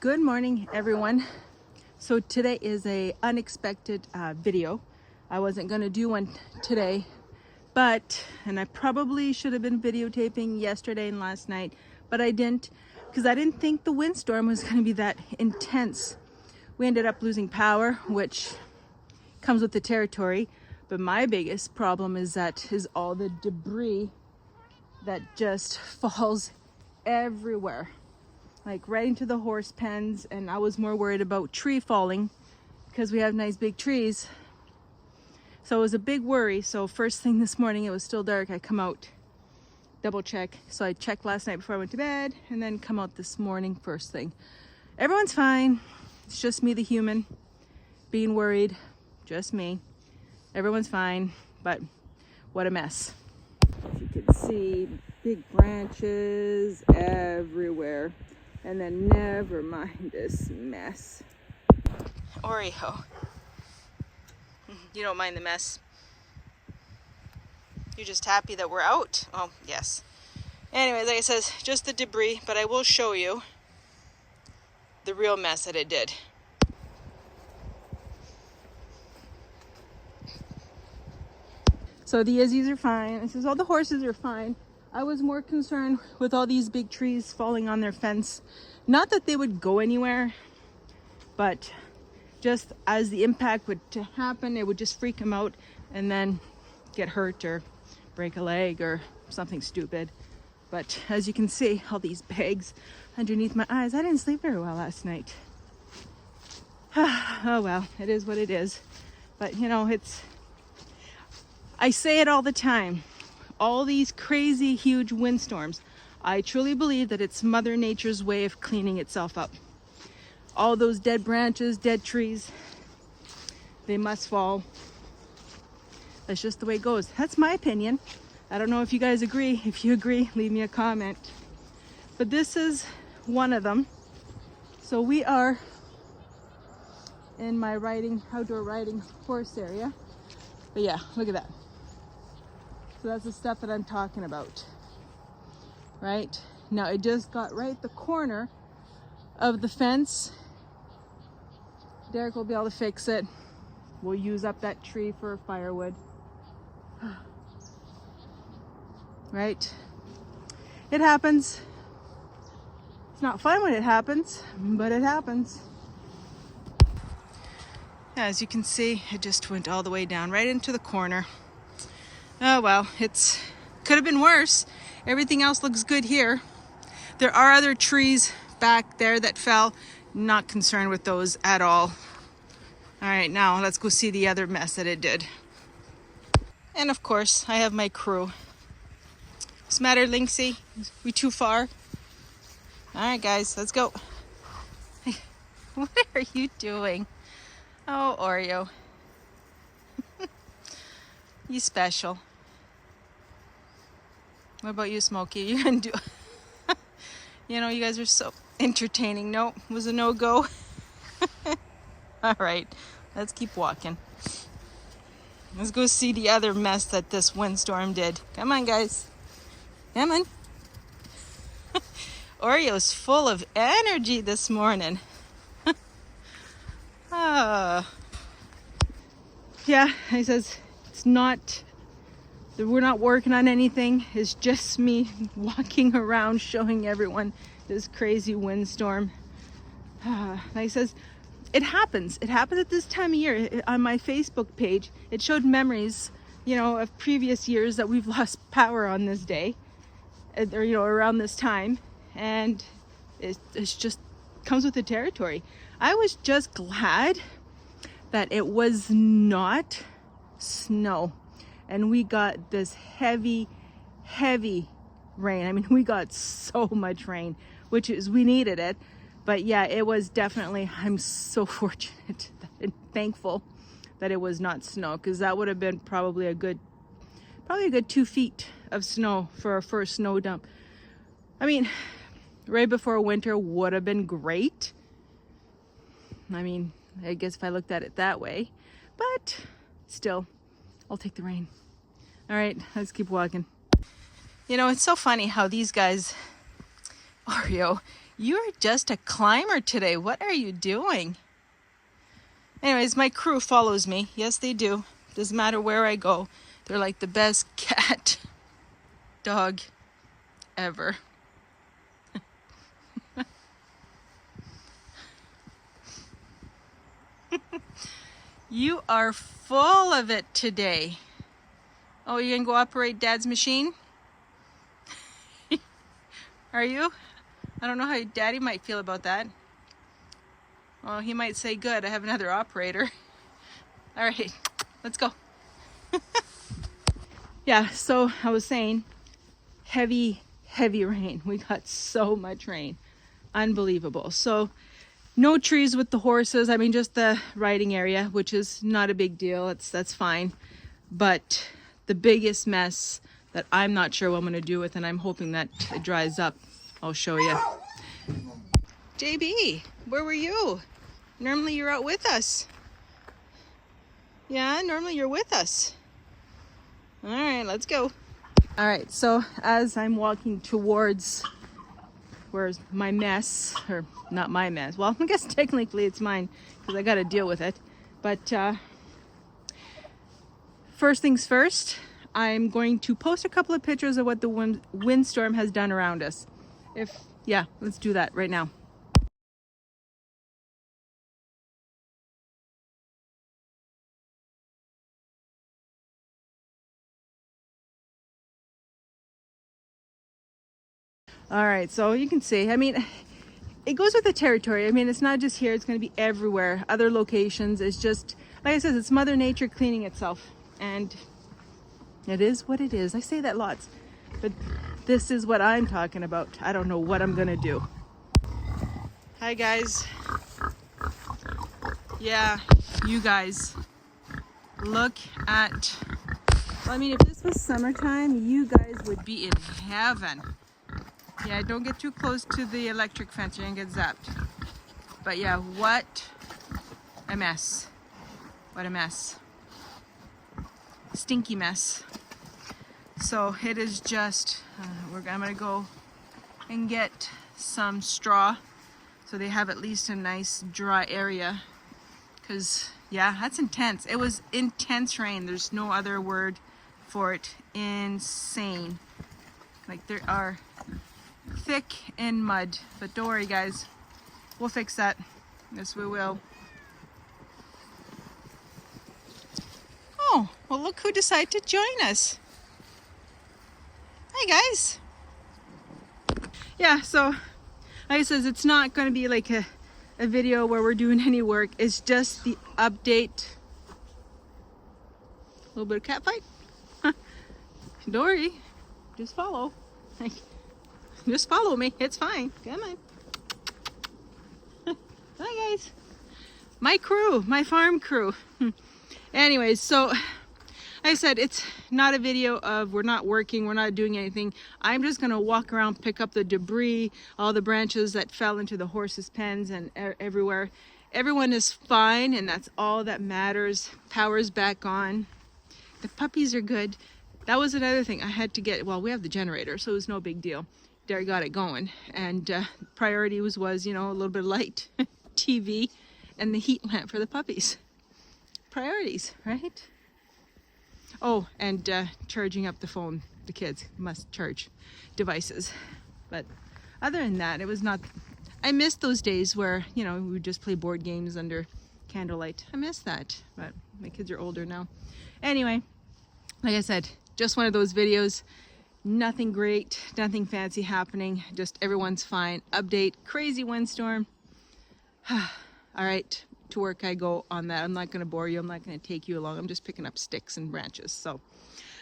Good morning, everyone. So today is a unexpected video. I wasn't gonna do one today, and I probably should have been videotaping yesterday and last night, but I didn't because I didn't think the windstorm was gonna be that intense. We ended up losing power, which comes with the territory, but my biggest problem is all the debris that just falls everywhere, like right into the horse pens. And I was more worried about tree falling because we have nice big trees, so it was a big worry. So first thing this morning, it was still dark, I come out, double check. So I checked last night before I went to bed, and then come out this morning first thing. Everyone's fine. It's just me, the human, being worried. Just me. Everyone's fine, but what a mess. As you can see, big branches everywhere. And then never mind this mess. Oreo. You don't mind the mess. You're just happy that we're out? Oh, yes. Anyways, like I said, just the debris, but I will show you the real mess that it did. So the Izzies are fine. It says all the horses are fine. I was more concerned with all these big trees falling on their fence. Not that they would go anywhere, but just as the impact would to happen, it would just freak them out and then get hurt or break a leg or something stupid. But as you can see, all these bags underneath my eyes. I didn't sleep very well last night. Oh well, it is what it is. But you know, I say it all the time. All these crazy huge windstorms, I truly believe that it's Mother Nature's way of cleaning itself up. All those dead branches, dead trees, they must fall. That's just the way it goes. That's my opinion. I don't know if you guys agree. If you agree, leave me a comment. But this is one of them. So we are in my outdoor riding horse area. But yeah, look at that. So that's the stuff that I'm talking about, right? Now it just got right the corner of the fence. Derek will be able to fix it. We'll use up that tree for firewood. Right? It happens. It's not fun when it happens, but it happens. As you can see, it just went all the way down right into the corner. Oh well, could have been worse. Everything else looks good here. There are other trees back there that fell. Not concerned with those at all. All right, now let's go see the other mess that it did. And of course, I have my crew. What's the matter, Lynxie? We too far? All right, guys, let's go. What are you doing? Oh, Oreo. You special. What about you, Smokey? You gonna do? You know, you guys are so entertaining. No, was a no-go. All right, let's keep walking. Let's go see the other mess that this windstorm did. Come on, guys. Come on. Oreo's full of energy this morning. Yeah, he says we're not working on anything. It's just me walking around showing everyone this crazy windstorm. He says it happens at this time of year. On my Facebook page, it showed memories, of previous years that we've lost power on this day, or around this time, and it's just comes with the territory. I was just glad that it was not snow and we got this heavy rain. I mean, we got so much rain, we needed it. But yeah, it was definitely, I'm so fortunate and thankful that it was not snow, because that would have been probably a good 2 feet of snow for our first snow dump. I mean, right before winter would have been great. I mean, I guess if I looked at it that way, but still, I'll take the rain. All right, let's keep walking. It's so funny how these guys, Oreo, You're just a climber today. What are you doing? Anyways, my crew follows me. Yes, they do. Doesn't matter where I go. They're like the best cat dog ever. You are full of it today. Oh, you gonna go operate Dad's machine? Are you? I don't know how Daddy might feel about that. Well, he might say, good, I have another operator. All right, let's go. Yeah, so I was saying, heavy rain. We got so much rain. Unbelievable. So no trees with the horses. I mean, just the riding area, which is not a big deal. That's fine. But the biggest mess that I'm not sure what I'm going to do with, and I'm hoping that it dries up. I'll show you. JB, where were you? Normally you're out with us. Yeah, normally you're with us. All right, let's go. All right, so as I'm walking towards where's my mess, or not my mess. Well, I guess technically it's mine because I got to deal with it. But first things first, I'm going to post a couple of pictures of what the windstorm has done around us. Yeah, let's do that right now. All right, so you can see, I mean, it goes with the territory. I mean, it's not just here, it's going to be everywhere. Other locations. It's just, like I said, it's Mother Nature cleaning itself. And it is what it is. I say that lots. But this is what I'm talking about. I don't know what I'm going to do. Hi, guys. Yeah, you guys. Look at... Well, I mean, if this was summertime, you guys would be in heaven. Yeah, don't get too close to the electric fence, you're gonna get zapped. But yeah, what a mess. What a mess. Stinky mess. So it is just, I'm gonna go and get some straw so they have at least a nice dry area. Because, yeah, that's intense. It was intense rain. There's no other word for it. Insane. Like, there are thick in mud, but don't worry, guys, we'll fix that. Yes, we will. Oh, well, look who decided to join us. Hi, guys. Yeah, so like I says, it's not going to be like a video where we're doing any work. It's just the update. A little bit of cat fight. Don't worry, just follow. Just follow me. It's fine. Come on. Hi, guys. My crew, my farm crew. Anyways, so I said it's not a video of we're not working, we're not doing anything. I'm just going to walk around, pick up the debris, all the branches that fell into the horses' pens and everywhere. Everyone is fine, and that's all that matters. Power's back on. The puppies are good. That was another thing I had to get. Well, we have the generator, so it was no big deal. Derry got it going, and priority was you know, a little bit of light, TV, and the heat lamp for the puppies. Priorities, right? Oh, and charging up the phone. The kids must charge devices. But other than that, it was not. I missed those days where, you know, we would just play board games under candlelight. I miss that, but my kids are older now. Anyway, like I said, just one of those videos. Nothing great, nothing fancy happening, just everyone's fine. Update, crazy windstorm. All right, to work I go on that. I'm not going to bore you. I'm not going to take you along. I'm just picking up sticks and branches. So,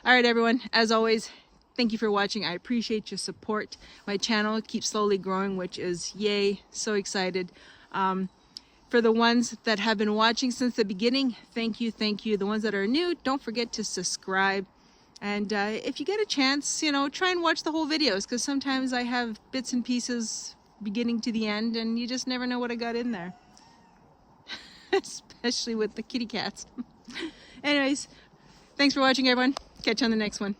all right, everyone, as always, thank you for watching. I appreciate your support. My channel keeps slowly growing, which is yay, so excited. For the ones that have been watching since the beginning, thank you, thank you. The ones that are new, don't forget to subscribe. And if you get a chance, you know, try and watch the whole videos, because sometimes I have bits and pieces beginning to the end, and you just never know what I got in there. Especially with the kitty cats. Anyways, thanks for watching, everyone. Catch you on the next one.